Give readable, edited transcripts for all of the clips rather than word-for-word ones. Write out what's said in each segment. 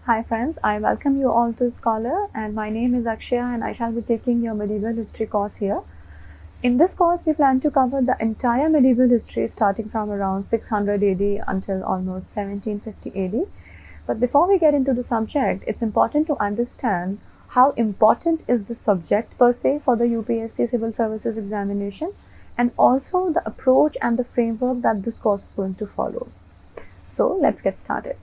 Hi friends, I welcome you all to Scholar, and my name is Akshaya and I shall be taking your medieval history course here. In this course, we plan to cover the entire medieval history starting from around 600 AD until almost 1750 AD. But before we get into the subject, it's important to understand how important is the subject per se for the UPSC Civil Services examination, and also the approach and the framework that this course is going to follow. So let's get started.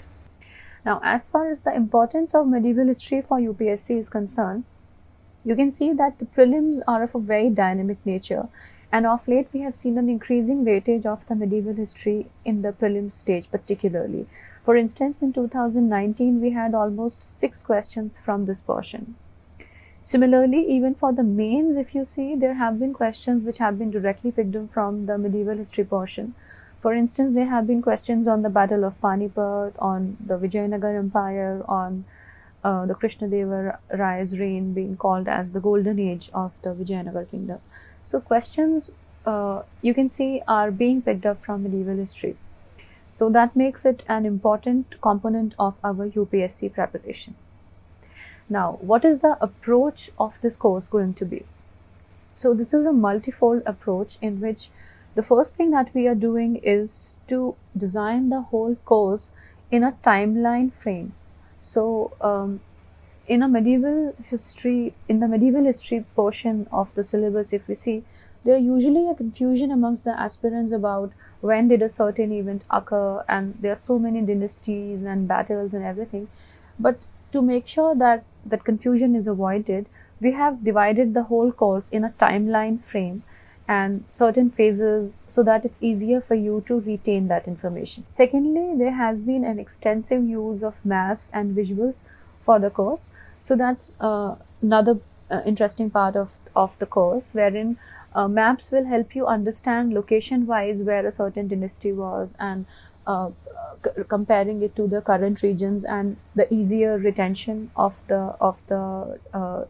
Now, as far as the importance of medieval history for UPSC is concerned, you can see that the prelims are of a very dynamic nature, and of late we have seen an increasing weightage of the medieval history in the prelims stage particularly. For instance, in 2019 we had almost 6 questions from this portion. Similarly, even for the mains, if you see, there have been questions which have been directly picked up from the medieval history portion. For instance, there have been questions on the Battle of Panipat, on the Vijayanagar Empire, on the Krishnadeva Rai's reign being called as the golden age of the Vijayanagar kingdom. So questions you can see are being picked up from medieval history. So that makes it an important component of our UPSC preparation. Now, what is the approach of this course going to be? So this is a multifold approach in which the first thing that we are doing is to design the whole course in a timeline frame. So in the medieval history portion of the syllabus, if we see, there usually a confusion amongst the aspirants about when did a certain event occur, and there are so many dynasties and battles and everything. But to make sure that that confusion is avoided, we have divided the whole course in a timeline frame and certain phases so that it's easier for you to retain that information. Secondly, there has been an extensive use of maps and visuals for the course. So that's another interesting part of the course, wherein maps will help you understand location-wise where a certain dynasty was, and comparing it to the current regions and the easier retention of the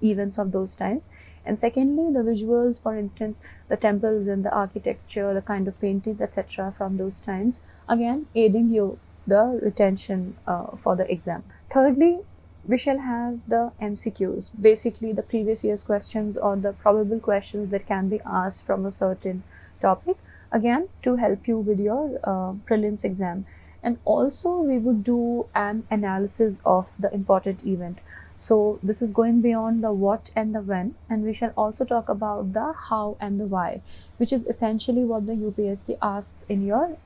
events of those times. And secondly, the visuals, for instance, the temples and the architecture, the kind of paintings, etc. from those times, again aiding you the retention for the exam. Thirdly, we shall have the MCQs, basically the previous year's questions or the probable questions that can be asked from a certain topic, again to help you with your prelims exam. And also we would do an analysis of the important event. So this is going beyond the what and the when, and we shall also talk about the how and the why, which is essentially what the UPSC asks in your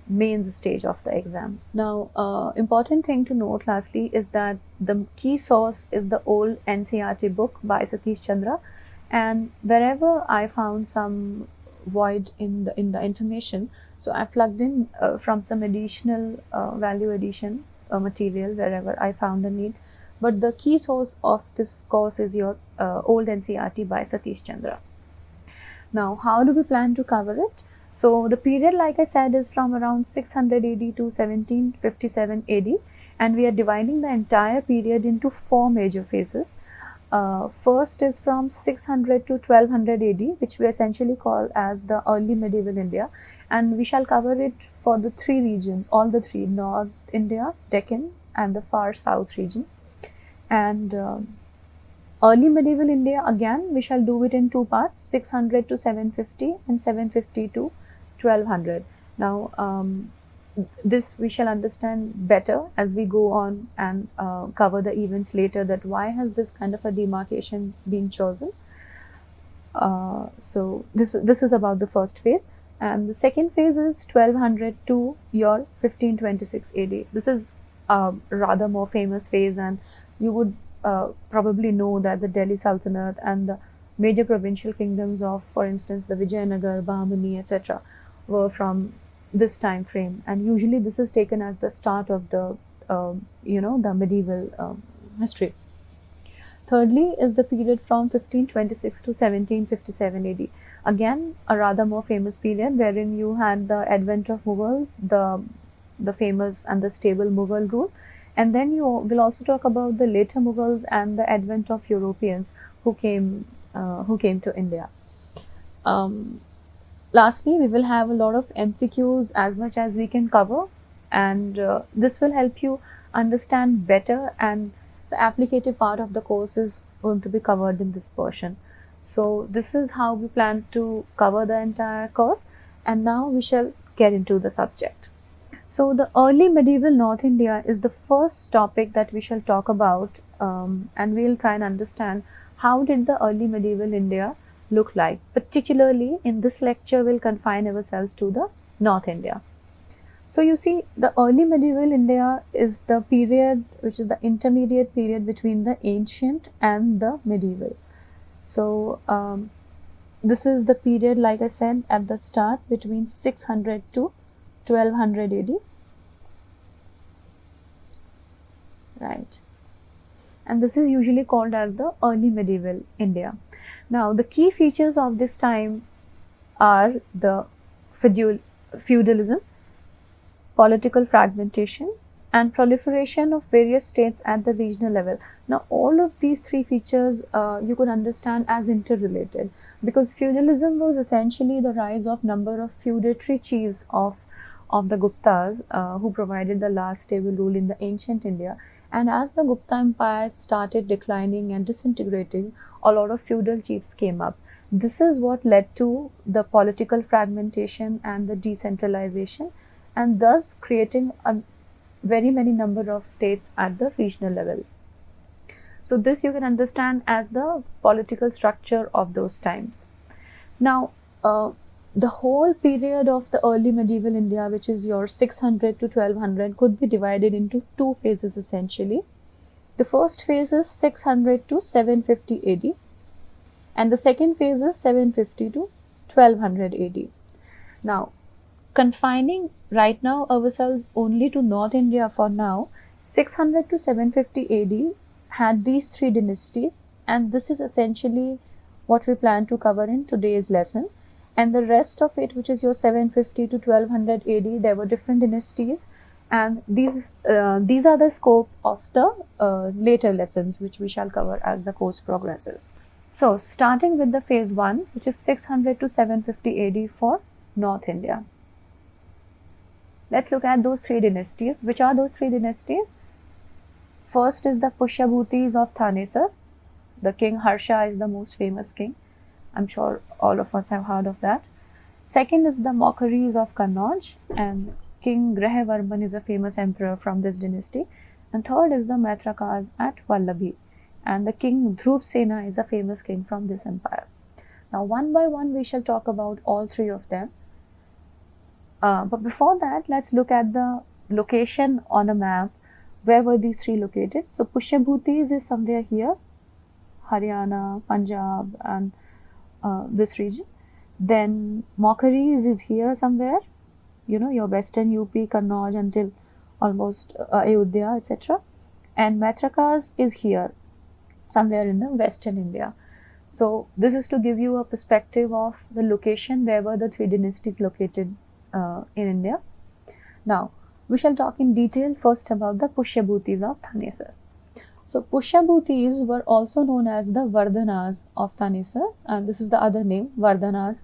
mains stage of the exam. Now, important thing to note lastly is that the key source is the old NCERT book by Satish Chandra, and wherever I found some void in the information, so I plugged in from some additional value addition material wherever I found a need. But the key source of this course is your old NCERT by Satish Chandra. Now, how do we plan to cover it? So the period, like I said, is from around 600 AD to 1757 AD, and we are dividing the entire period into 4 major phases. First is from 600 to 1200 AD, which we essentially call as the early medieval India, and we shall cover it for the 3 regions, all the 3, North India, Deccan and the far south region. And early medieval India, again we shall do it in 2 parts, 600 to 750 and 750 to 1200. Now this we shall understand better as we go on and cover the events later, that why has this kind of a demarcation been chosen. So this is about the first phase, and the second phase is 1200 to your 1526 AD. This is a rather more famous phase, and you would probably know that the Delhi Sultanate and the major provincial kingdoms of, for instance, the Vijayanagar, Bahmani, etc. were from this time frame, and usually this is taken as the start of the the medieval history. Thirdly is the period from 1526 to 1757 AD. Again, a rather more famous period wherein you had the advent of Mughals, the famous and the stable Mughal rule. And then you will also talk about the later Mughals and the advent of Europeans who came to India. Lastly, we will have a lot of MCQs as much as we can cover, and this will help you understand better, and the applicative part of the course is going to be covered in this portion. So this is how we plan to cover the entire course, and now we shall get into the subject. So the early medieval North India is the first topic that we shall talk about, and we'll try and understand how did the early medieval India look like. Particularly in this lecture, we'll confine ourselves to the North India. So you see, the early medieval India is the period which is the intermediate period between the ancient and the medieval. So this is the period, like I said at the start, between 600 to 1200 AD, right? And this is usually called as the early medieval India. Now, the key features of this time are the feudalism, political fragmentation, and proliferation of various states at the regional level. Now, all of these three features you could understand as interrelated, because feudalism was essentially the rise of number of feudatory chiefs of the Guptas who provided the last stable rule in the ancient India. And as the Gupta Empire started declining and disintegrating, a lot of feudal chiefs came up. This is what led to the political fragmentation and the decentralization, and thus creating a very many number of states at the regional level. So this you can understand as the political structure of those times. Now, the whole period of the early medieval India, which is your 600 to 1200, could be divided into two phases essentially. The first phase is 600 to 750 AD, and the second phase is 750 to 1200 AD. Now, confining right now ourselves only to North India for now, 600 to 750 AD had these three dynasties, and this is essentially what we plan to cover in today's lesson. And the rest of it, which is your 750 to 1200 AD, there were different dynasties, and these are the scope of the later lessons, which we shall cover as the course progresses. So, starting with the phase 1, which is 600 to 750 AD for North India. Let's look at those three dynasties. Which are those three dynasties? First is the Pushyabhutis of Thanesar. The king Harsha is the most famous king. I'm sure all of us have heard of that. Second is the Mockeries of Kannauj, and King Grahavarman is a famous emperor from this dynasty. And third is the Maitrakas at Vallabhi, and the king Dhrupsena is a famous king from this empire. Now, one by one, we shall talk about all three of them. But before that, let's look at the location on a map. Where were these three located? So, Pushyabhutis is somewhere here, Haryana, Punjab, and this region. Then Mockeries is here somewhere, your western UP, Kannauj until almost Ayodhya, etc. And Maitrakas is here, somewhere in the western India. So this is to give you a perspective of the location where were the three dynasties located in India. Now, we shall talk in detail first about the Pushyabhutis of Thanesar. So, Pushyabhutis were also known as the Vardhanas of Thanesar, and this is the other name, Vardhanas,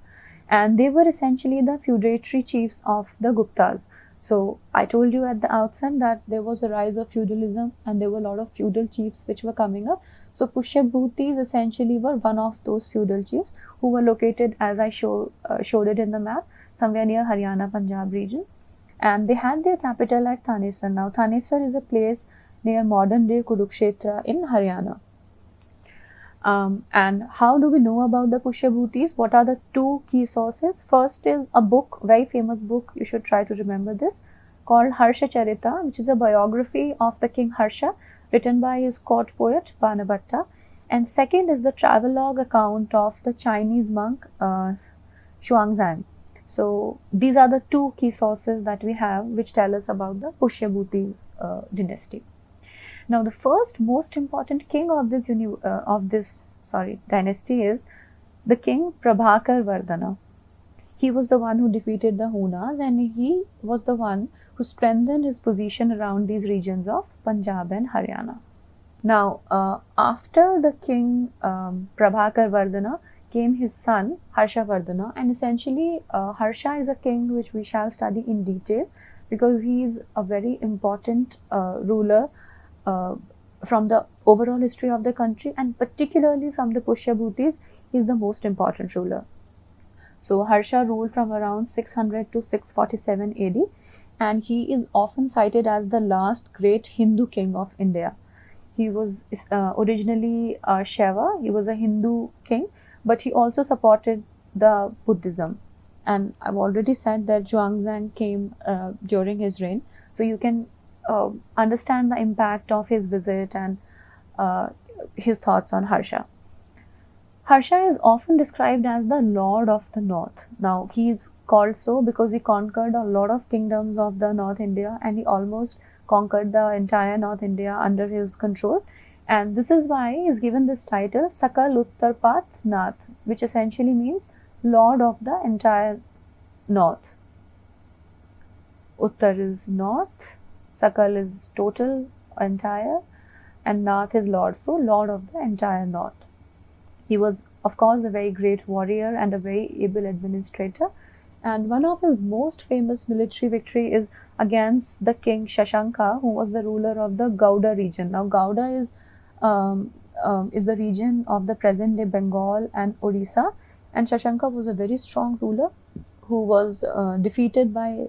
and they were essentially the feudatory chiefs of the Guptas. So, I told you at the outset that there was a rise of feudalism and there were a lot of feudal chiefs which were coming up. So, Pushyabhutis essentially were one of those feudal chiefs who were located, as I showed it in the map, somewhere near Haryana, Punjab region, and they had their capital at Thanesar. Now, Thanesar is a place near modern-day Kurukshetra in Haryana. And how do we know about the Pushyabhutis? What are the two key sources? First is a book, very famous book, you should try to remember this, called Harsha-Charita, which is a biography of the king Harsha, written by his court poet Banabhatta. And second is the travelogue account of the Chinese monk Xuanzang. So these are the two key sources that we have which tell us about the Pushyabhuti dynasty. Now, the first most important king of this dynasty is the king Prabhakar Vardhana. He was the one who defeated the Hunas, and he was the one who strengthened his position around these regions of Punjab and Haryana. Now, after the king Prabhakar Vardhana came his son Harsha Vardhana, and essentially Harsha is a king which we shall study in detail. because he is a very important ruler from the overall history of the country, and particularly from the Pushyabhutis, he is the most important ruler. So Harsha ruled from around 600 to 647 AD, and he is often cited as the last great Hindu king of India. He was originally Shaiva, he was a Hindu king, but he also supported the Buddhism. And I've already said that Zhuangzhang came during his reign, so you can understand the impact of his visit and his thoughts on Harsha. Harsha is often described as the Lord of the North. Now, he is called so because he conquered a lot of kingdoms of the North India, and he almost conquered the entire North India under his control. And this is why he is given this title, Sakal Uttarpat Nath, which essentially means Lord of the entire North. Uttar is North, Sakal is total, entire, and Nath is Lord, so Lord of the entire North. He was, of course, a very great warrior and a very able administrator. And one of his most famous military victory is against the king Shashanka, who was the ruler of the Gauda region. Now, Gauda is the region of the present-day Bengal and Orissa. And Shashanka was a very strong ruler who was defeated by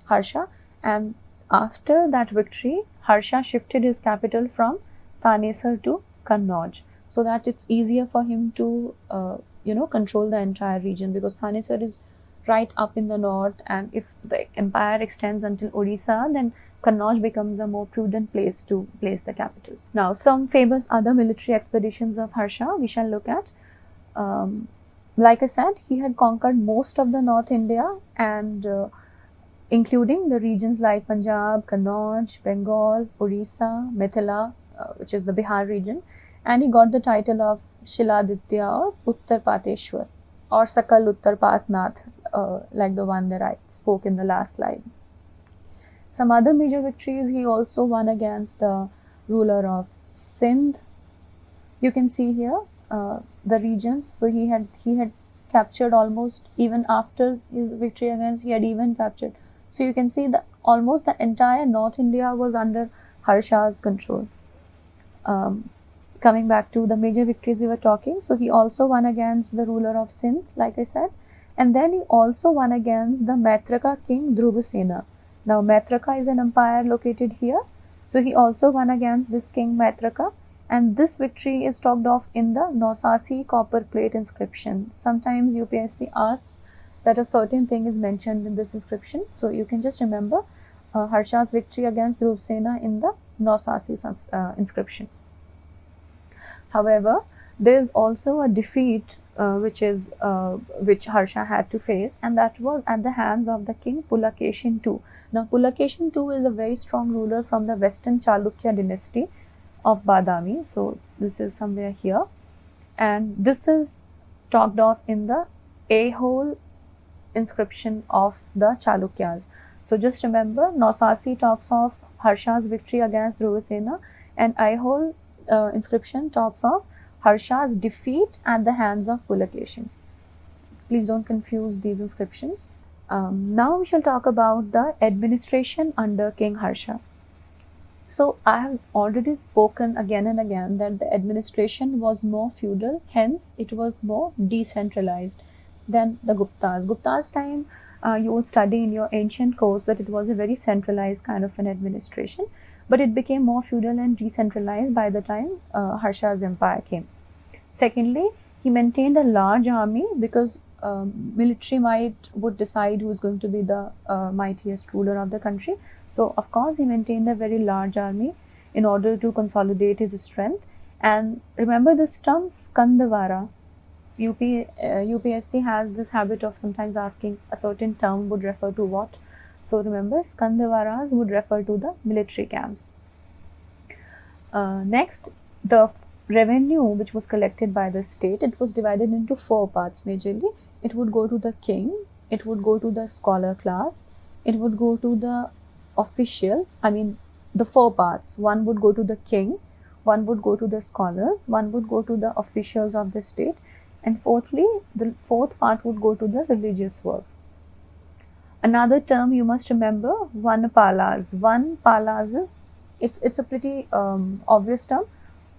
Harsha. And after that victory, Harsha shifted his capital from Thanesar to Kannauj, so that it's easier for him to control the entire region, because Thanesar is right up in the north, and if the empire extends until Orissa, then Kannauj becomes a more prudent place to place the capital. Now, some famous other military expeditions of Harsha we shall look at. Like I said, he had conquered most of the North India, and including the regions like Punjab, Kannauj, Bengal, Orissa, Mithila, which is the Bihar region, and he got the title of Shiladitya or Uttarpateshwar or Sakal Uttarpat Nath, like the one that I spoke in the last slide. Some other major victories he also won against the ruler of Sindh. You can see here the regions. So he had captured almost, even after his victory against, he had even captured. So you can see that almost the entire North India was under Harsha's control. Coming back to the major victories we were talking, so he also won against the ruler of Sindh, like I said, and then he also won against the Maitraka king Dhruvasena. Now, Maitraka is an empire located here, so he also won against this king Maitraka, and this victory is talked of in the Nosasi copper plate inscription. Sometimes UPSC asks that a certain thing is mentioned in this inscription, so you can just remember Harsha's victory against Dhruvasena in the Nosasi inscription. However, there is also a defeat which Harsha had to face, and that was at the hands of the king Pulakeshin II. Now, Pulakeshin II is a very strong ruler from the Western Chalukya dynasty of Badami. So, this is somewhere here, and this is talked of in the Ahole inscription of the Chalukyas. So, just remember, Nosasi talks of Harsha's victory against Dhruvasena, and Ahole inscription talks of Harsha's defeat at the hands of Pulakeshin. Please don't confuse these inscriptions. Now we shall talk about the administration under King Harsha. So I have already spoken again and again that the administration was more feudal, hence it was more decentralized than the Guptas. Gupta's time, you would study in your ancient course that it was a very centralized kind of an administration, but it became more feudal and decentralized by the time Harsha's empire came. Secondly, he maintained a large army because military might would decide who is going to be the mightiest ruler of the country. So, of course, he maintained a very large army in order to consolidate his strength. And remember this term Skandavara. UPSC has this habit of sometimes asking a certain term would refer to what. So, remember, Skandavaras would refer to the military camps. Next, the revenue which was collected by the state, it was divided into four parts majorly. It would go to the king, it would go to the scholar class, it would go to the official, the four parts. One would go to the king, one would go to the scholars, one would go to the officials of the state, and fourthly, the fourth part would go to the religious works. Another term you must remember, Vanapalas. Vanapalas is, it's a pretty obvious term.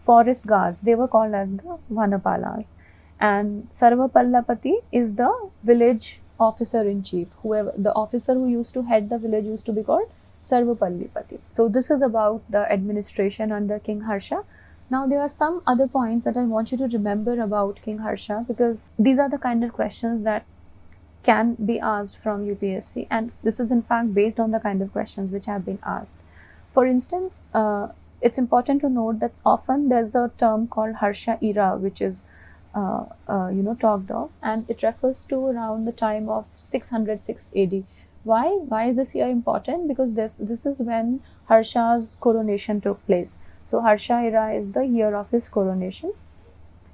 Forest guards, they were called as the Vanapalas. And Sarvapallapati is the village officer-in-chief. Whoever, the officer who used to head the village used to be called Sarvapallapati. So this is about the administration under King Harsha. Now there are some other points that I want you to remember about King Harsha, because these are the kind of questions that can be asked from UPSC, and this is in fact based on the kind of questions which have been asked. For instance, it's important to note that often there's a term called Harsha era, which is talked of, and it refers to around the time of 606 AD. Why is this year important? Because this is when Harsha's coronation took place. So Harsha era is the year of his coronation.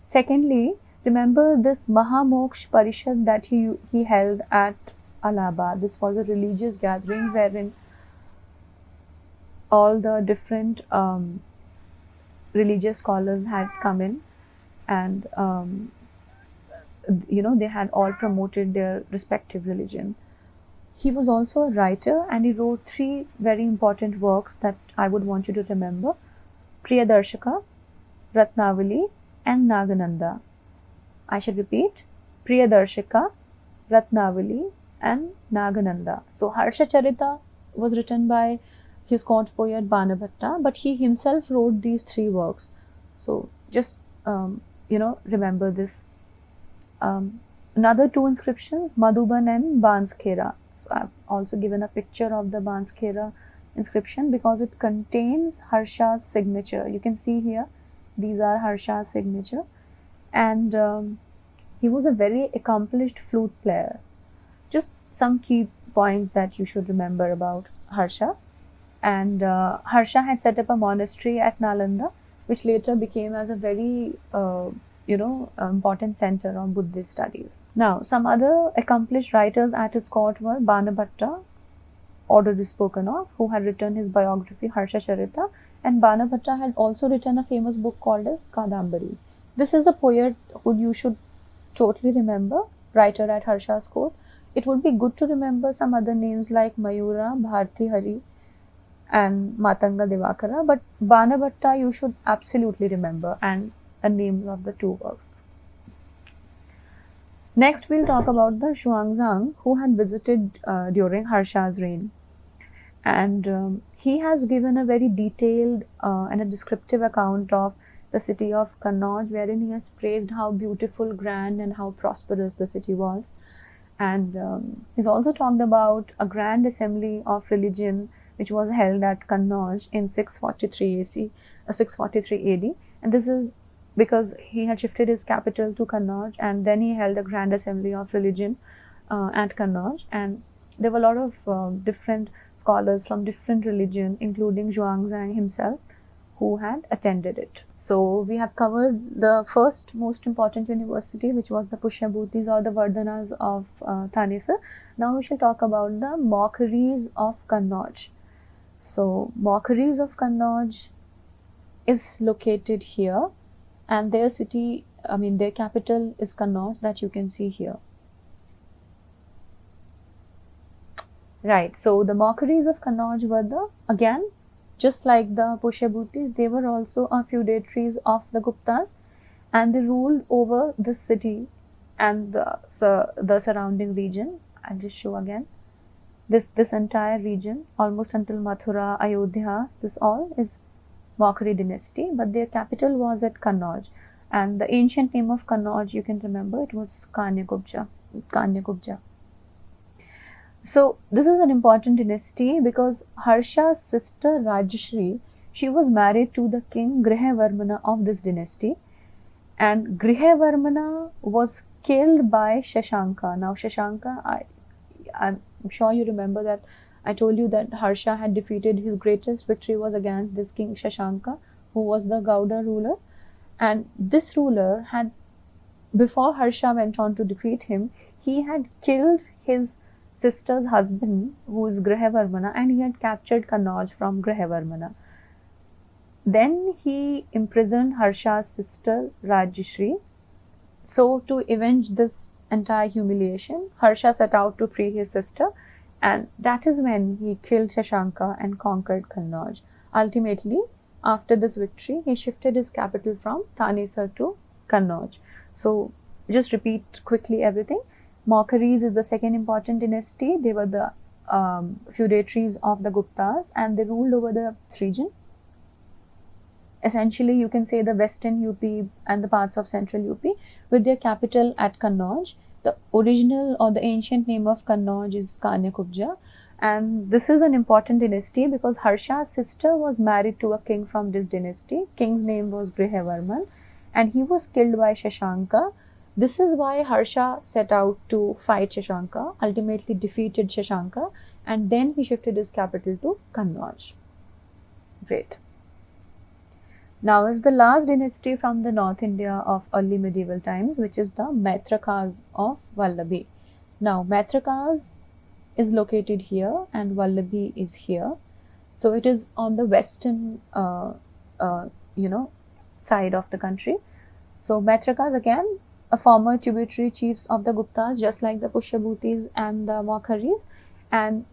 Secondly, remember this Mahamoksh Parishad that he held at Allahabad. This was a religious gathering wherein all the different religious scholars had come in, and they had all promoted their respective religion. He was also a writer, and he wrote 3 very important works that I would want you to remember: Priyadarshaka, Ratnavali, and Nagananda. I should repeat: Priyadarshaka, Ratnavali, and Nagananda. So Harsha Charita was written by his court poet Banabhatta, but he himself wrote these 3 works. So just remember this. Another 2 inscriptions, Madhuban and Banskhera. So I've also given a picture of the Banskhera inscription because it contains Harsha's signature. You can see here, these are Harsha's signature. And he was a very accomplished flute player. Just some key points that you should remember about Harsha. And Harsha had set up a monastery at Nalanda, which later became as a very important center of Buddhist studies. Now, some other accomplished writers at his court were Banabhatta, already spoken of, who had written his biography Harsha Charita, and Banabhatta had also written a famous book called as Kadambari. This is a poet who you should totally remember, writer at Harsha's court. It would be good to remember some other names like Mayura, Bharti Hari, and Matanga Devakara, but Banabhatta you should absolutely remember, and the names of the 2 works. Next, we'll talk about the Xuanzang, who had visited during Harsha's reign. And he has given a very detailed and a descriptive account of the city of Kannauj, wherein he has praised how beautiful, grand, and how prosperous the city was. And he's also talked about a grand assembly of religion which was held at Kannauj in 643 AD. And this is because he had shifted his capital to Kannauj, and then he held a grand assembly of religion at Kannauj. And there were a lot of different scholars from different religion, including Xuanzang himself, who had attended it. So we have covered the first most important university, which was the Pushyabhutis or the Vardhanas of Thanesar. Now we shall talk about the mockeries of Kannauj. So mockeries of Kannauj is located here, and their their capital is Kannauj, that you can see here. Right, so the mockeries of Kannauj were again, just like the Pushyabhutis, they were also a feudatories of the Guptas, and they ruled over this city and the surrounding region. I'll just show again. This entire region, almost until Mathura, Ayodhya, this all is Mockery dynasty, but their capital was at Kannauj. And the ancient name of Kannauj, you can remember, it was Kanyagubja. So this is an important dynasty because Harsha's sister Rajashri, she was married to the king Grihavarmana of this dynasty, and Grihavarmana was killed by Shashanka. Now Shashanka, I'm sure you remember that I told you that Harsha had defeated, his greatest victory was against this king Shashanka, who was the Gauda ruler. And this ruler had, before Harsha went on to defeat him, he had killed his sister's husband, who is Grihavarmana, and he had captured Kannauj from Grihavarmana. Then he imprisoned Harsha's sister Rajashri. So to avenge this entire humiliation, Harsha set out to free his sister, and that is when he killed Shashanka and conquered Kannauj. Ultimately, after this victory, he shifted his capital from Thanesar to Kannauj. So, just repeat quickly everything. Maukhris is the second important dynasty. They were the feudatories of the Guptas, and they ruled over the region. Essentially, you can say the western UP and the parts of central UP, with their capital at Kannauj. The original or the ancient name of Kannauj is Kanyakubja, and this is an important dynasty because Harsha's sister was married to a king from this dynasty. King's name was Grihavarman, and he was killed by Shashanka. This is why Harsha set out to fight Shashanka, ultimately defeated Shashanka, and then he shifted his capital to Kannauj. Great. Now is the last dynasty from the North India of early medieval times, which is the Maitrakas of Vallabhi. Now, Maitrakas is located here and Vallabhi is here. So, it is on the western, side of the country. So, Maitrakas again, a former tributary chiefs of the Guptas, just like the Pushyabhutis and the Maukhris, and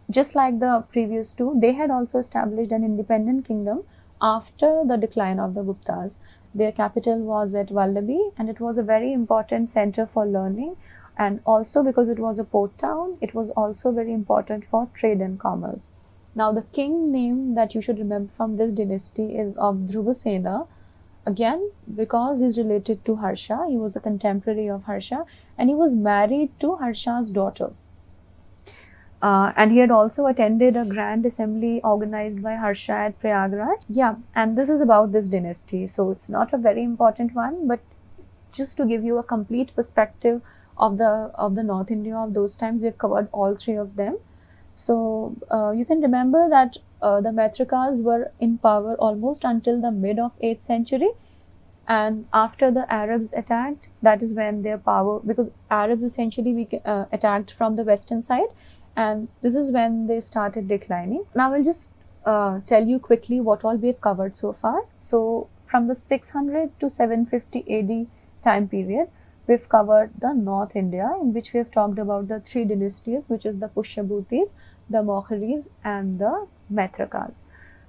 just like the previous two, they had also established an independent kingdom after the decline of the Guptas. Their capital was at Vallabhi, and it was a very important center for learning, and also because it was a port town, it was also very important for trade and commerce. Now, the king name that you should remember from this dynasty is of Dhruvasena, again because he's related to Harsha. He was a contemporary of Harsha, and he was married to Harsha's daughter. And he had also attended a grand assembly organized by Harsha at Prayagraj. Yeah, and this is about this dynasty. So it's not a very important one, but just to give you a complete perspective of the North India of those times, we've covered all three of them. So you can remember that the Maitrakas were in power almost until the mid of 8th century. And after the Arabs attacked, that is when their power, because Arabs essentially attacked from the western side, and this is when they started declining. Now, I'll just tell you quickly what all we've covered so far. So, from the 600 to 750 AD time period, we've covered the North India, in which we have talked about the three dynasties, which is the Pushyabhutis, the Maukhris, and the Maitrakas.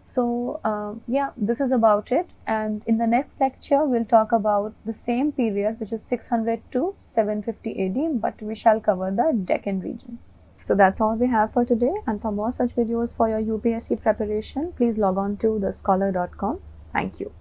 So, yeah, this is about it. And in the next lecture, we'll talk about the same period, which is 600 to 750 AD, but we shall cover the Deccan region. So that's all we have for today, and for more such videos for your UPSC preparation, please log on to thescholar.com. Thank you.